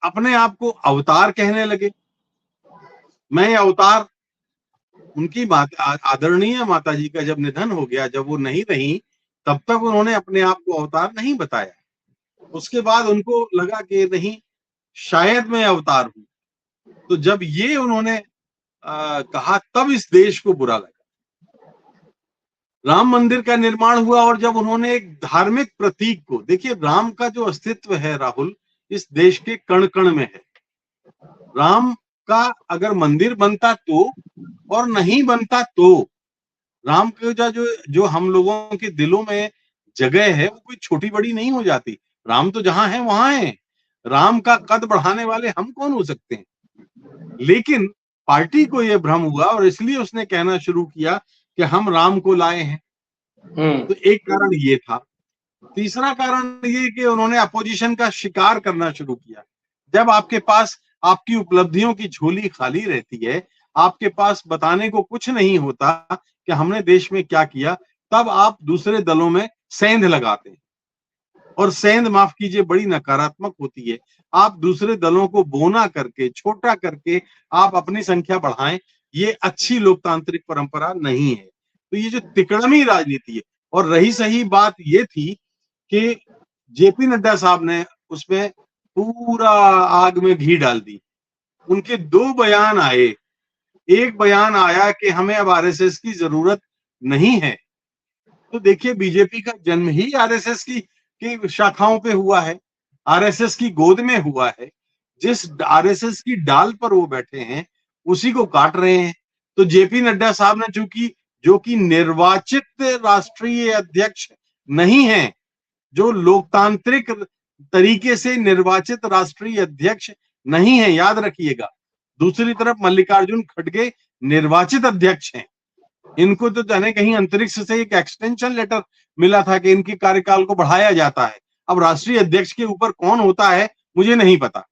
अपने आप को अवतार कहने लगे। मैं अवतार, उनकी माता, आदरणीय माता जी का जब निधन हो गया, जब वो नहीं रही, तब तक उन्होंने अपने आप को अवतार नहीं बताया। उसके बाद उनको लगा कि नहीं, शायद मैं अवतार हूं। तो जब ये उन्होंने कहा, तब इस देश को बुरा लगा। राम मंदिर का निर्माण हुआ और जब उन्होंने एक धार्मिक प्रतीक को, देखिए राम का जो अस्तित्व है राहुल, इस देश के कण कण में है। राम का अगर मंदिर बनता तो, और नहीं बनता तो, राम का जो हम लोगों के दिलों में जगह है वो कोई छोटी बड़ी नहीं हो जाती। राम तो जहां है वहां है। राम का कद बढ़ाने वाले हम कौन हो सकते हैं? लेकिन पार्टी को यह भ्रम हुआ और इसलिए उसने कहना शुरू किया कि हम राम को लाए हैं। तो एक कारण ये था। तीसरा कारण ये कि उन्होंने अपोजिशन का शिकार करना शुरू किया। जब आपके पास आपकी उपलब्धियों की झोली खाली रहती है, आपके पास बताने को कुछ नहीं होता कि हमने देश में क्या किया, तब आप दूसरे दलों में सेंध लगाते हैं। और सेंध, माफ कीजिए, बड़ी नकारात्मक होती है। आप दूसरे दलों को बोना करके, छोटा करके आप अपनी संख्या बढ़ाएं, ये अच्छी लोकतांत्रिक परंपरा नहीं है। तो ये जो तिकड़मी राजनीति है, और रही सही बात ये थी कि जेपी नड्डा साहब ने उसमें पूरा आग में घी डाल दी। उनके दो बयान आए। एक बयान आया कि हमें अब आरएसएस की जरूरत नहीं है। तो देखिए, बीजेपी का जन्म ही आरएसएस की शाखाओं पे हुआ है, आरएसएस की गोद में हुआ है। जिस आरएसएस की डाल पर वो बैठे हैं, उसी को काट रहे हैं। तो जेपी नड्डा साहब ने, चूंकि जो कि निर्वाचित राष्ट्रीय अध्यक्ष नहीं है, जो लोकतांत्रिक तरीके से निर्वाचित राष्ट्रीय अध्यक्ष नहीं है, याद रखिएगा। दूसरी तरफ मल्लिकार्जुन खड़गे निर्वाचित अध्यक्ष हैं। इनको तो जाने कहीं अंतरिक्ष से एक एक्सटेंशन लेटर मिला था कि इनके कार्यकाल को बढ़ाया जाता है। अब राष्ट्रीय अध्यक्ष के ऊपर कौन होता है मुझे नहीं पता।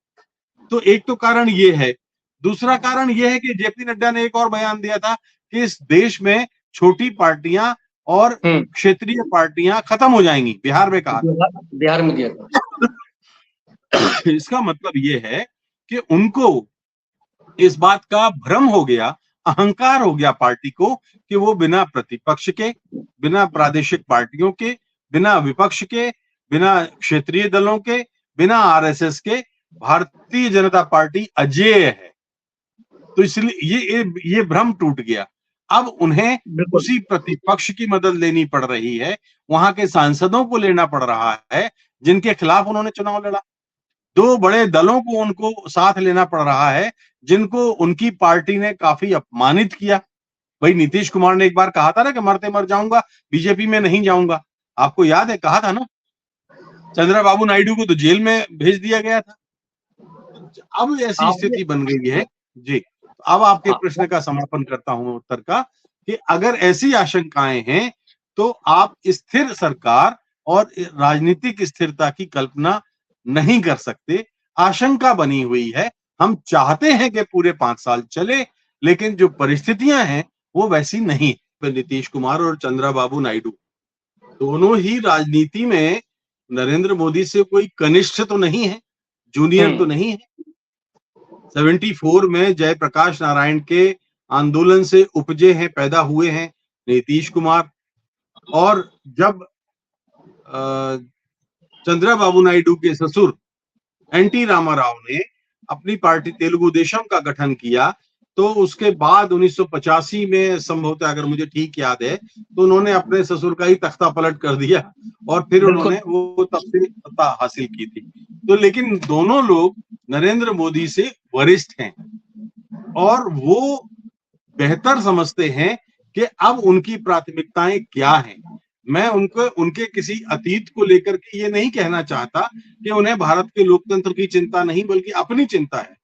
तो एक तो कारण ये है। दूसरा कारण ये है कि जेपी नड्डा ने एक और बयान दिया था कि इस देश में छोटी पार्टियां और क्षेत्रीय पार्टियां खत्म हो जाएंगी। बिहार में कहा, बिहार में दिया था। इसका मतलब ये है कि उनको इस बात का भ्रम हो गया, अहंकार हो गया पार्टी को, कि वो बिना प्रतिपक्ष के, बिना प्रादेशिक पार्टियों के, बिना विपक्ष के, बिना क्षेत्रीय दलों के, बिना आरएसएस के, भारतीय जनता पार्टी अजेय है। तो इसलिए ये भ्रम टूट गया। अब उन्हें उसी प्रतिपक्ष की मदद लेनी पड़ रही है, वहां के सांसदों को लेना पड़ रहा है जिनके खिलाफ उन्होंने चुनाव लड़ा। दो बड़े दलों को उनको साथ लेना पड़ रहा है जिनको उनकी पार्टी ने काफी अपमानित किया। भाई, नीतीश कुमार ने एक बार कहा था ना कि मरते मर जाऊंगा, बीजेपी में नहीं जाऊंगा। आपको याद है, कहा था ना। चंद्रबाबू नायडू को तो जेल में भेज दिया गया था। अब ऐसी स्थिति बन गई है जी। अब आपके प्रश्न का समापन करता हूं उत्तर का, कि अगर ऐसी आशंकाएं हैं तो आप स्थिर सरकार और राजनीतिक स्थिरता की कल्पना नहीं कर सकते। आशंका बनी हुई है। हम चाहते हैं कि पूरे 5 साल चले, लेकिन जो परिस्थितियां हैं वो वैसी नहीं है। नीतीश कुमार और चंद्रबाबू नायडू दोनों ही राजनीति में नरेंद्र मोदी से कोई कनिष्ठ तो नहीं है, जूनियर तो नहीं है। 74 में जयप्रकाश नारायण के आंदोलन से उपजे हैं, पैदा हुए हैं नीतीश कुमार। और जब चंद्रबाबू नायडू के ससुर एनटी रामाराव ने अपनी पार्टी तेलुगु देशम का गठन किया, तो उसके बाद 1985 में संभवतः, अगर मुझे ठीक याद है, तो उन्होंने अपने ससुर का ही तख्ता पलट कर दिया और फिर उन्होंने वो तब से सत्ता हासिल की थी। तो लेकिन दोनों लोग नरेंद्र मोदी से वरिष्ठ हैं और वो बेहतर समझते हैं कि अब उनकी प्राथमिकताएं क्या हैं। मैं उनके किसी अतीत को लेकर के ये नहीं कहना चाहता कि उन्हें भारत के लोकतंत्र की चिंता नहीं, बल्कि अपनी चिंता है।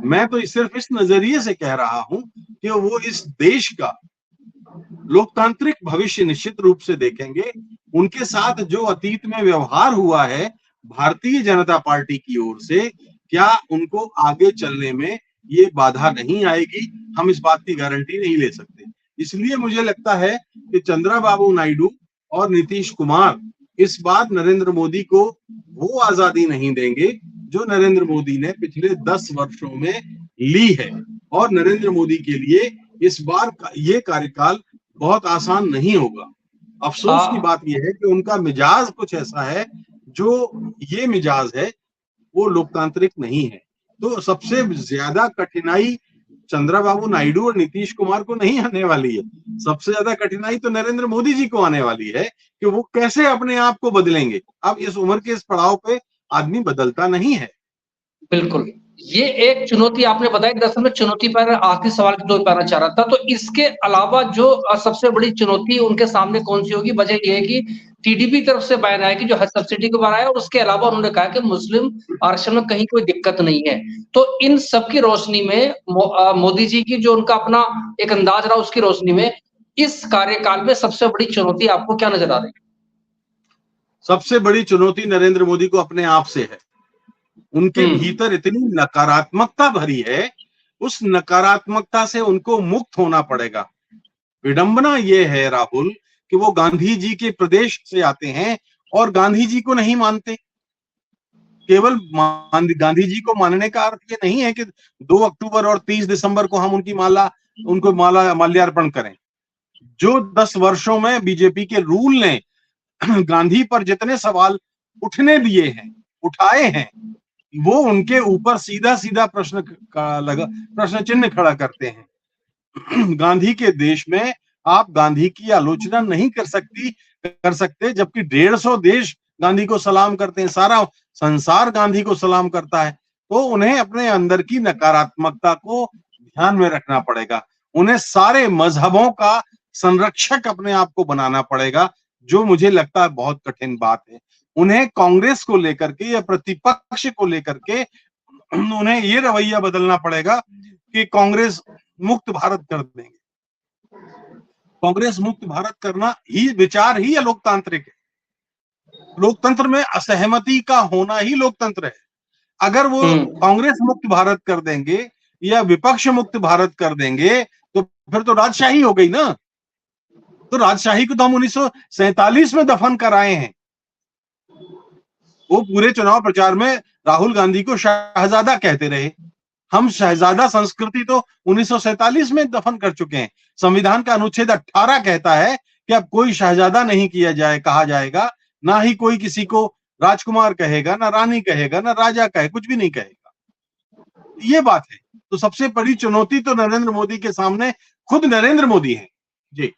मैं तो सिर्फ इस नजरिए से कह रहा हूं कि वो इस देश का लोकतांत्रिक भविष्य निश्चित रूप से देखेंगे। उनके साथ जो अतीत में व्यवहार हुआ है भारतीय जनता पार्टी की ओर से, क्या उनको आगे चलने में ये बाधा नहीं आएगी, हम इस बात की गारंटी नहीं ले सकते। इसलिए मुझे लगता है कि चंद्रबाबू नायडू और नीतीश कुमार इस बार नरेंद्र मोदी को वो आजादी नहीं देंगे जो नरेंद्र मोदी ने पिछले 10 वर्षों में ली है। और नरेंद्र मोदी के लिए इस बार ये कार्यकाल बहुत आसान नहीं होगा। अफसोस की बात यह है कि उनका मिजाज कुछ ऐसा है, जो ये मिजाज है वो लोकतांत्रिक नहीं है। तो सबसे ज्यादा कठिनाई चंद्रबाबू नायडू और नीतीश कुमार को नहीं आने वाली है, सबसे ज्यादा कठिनाई तो नरेंद्र मोदी जी को आने वाली है कि वो कैसे अपने आप को बदलेंगे। अब इस उम्र के इस पड़ाव पे आदमी बदलता नहीं है। बिल्कुल, ये एक चुनौती आपने बताई। दरअसल में चुनौती पर आखिरी सवाल की ओर आना चाह रहा था। तो इसके अलावा जो सबसे बड़ी चुनौती उनके सामने कौन सी होगी? वजह ये है कि टीडीपी तरफ से बयान आया कि जो हज सब्सिडी को बढ़ाया, और उसके अलावा उन्होंने कहा कि मुस्लिम आरक्षण में कहीं कोई दिक्कत नहीं है। तो इन सब की रोशनी में मोदी जी की जो उनका अपना एक अंदाज रहा, उसकी रोशनी में इस कार्यकाल में सबसे बड़ी चुनौती आपको क्या नजर आ रही है? सबसे बड़ी चुनौती नरेंद्र मोदी को अपने आप से है। उनके भीतर इतनी नकारात्मकता भरी है, उस नकारात्मकता से उनको मुक्त होना पड़ेगा। विडंबना ये है राहुल कि वो गांधी जी के प्रदेश से आते हैं और गांधी जी को नहीं मानते। केवल गांधी जी को मानने का अर्थ ये नहीं है कि 2 अक्टूबर और 30 दिसंबर को हम उनको माल्यार्पण करें। जो 10 वर्षों में बीजेपी के रूल ने गांधी पर जितने सवाल उठाए हैं, वो उनके ऊपर सीधा सीधा प्रश्न चिन्ह खड़ा करते हैं। गांधी के देश में आप गांधी की आलोचना नहीं कर सकते, जबकि 150 देश गांधी को सलाम करते हैं, सारा संसार गांधी को सलाम करता है। तो उन्हें अपने अंदर की नकारात्मकता को ध्यान में रखना पड़ेगा। उन्हें सारे मजहबों का संरक्षक अपने आप को बनाना पड़ेगा, जो मुझे लगता है बहुत कठिन बात है। उन्हें कांग्रेस को लेकर के या प्रतिपक्ष को लेकर के उन्हें ये रवैया बदलना पड़ेगा कि कांग्रेस मुक्त भारत कर देंगे। कांग्रेस मुक्त भारत करना ही विचार ही लोकतांत्रिक है। लोकतंत्र में असहमति का होना ही लोकतंत्र है। अगर वो कांग्रेस मुक्त भारत कर देंगे या विपक्ष मुक्त भारत कर देंगे तो फिर तो राजशाही हो गई ना। तो राजशाही को तो हम 1947 में दफन कराए हैं। वो पूरे चुनाव प्रचार में राहुल गांधी को शहजादा कहते रहे। हम शहजादा संस्कृति तो 1947 में दफन कर चुके हैं। संविधान का अनुच्छेद 18 कहता है कि अब कोई शहजादा नहीं कहा जाएगा, ना ही कोई किसी को राजकुमार कहेगा, ना रानी कहेगा, ना राजा कहे, कुछ भी नहीं कहेगा। ये बात है। तो सबसे बड़ी चुनौती तो नरेंद्र मोदी के सामने खुद नरेंद्र मोदी है। जी।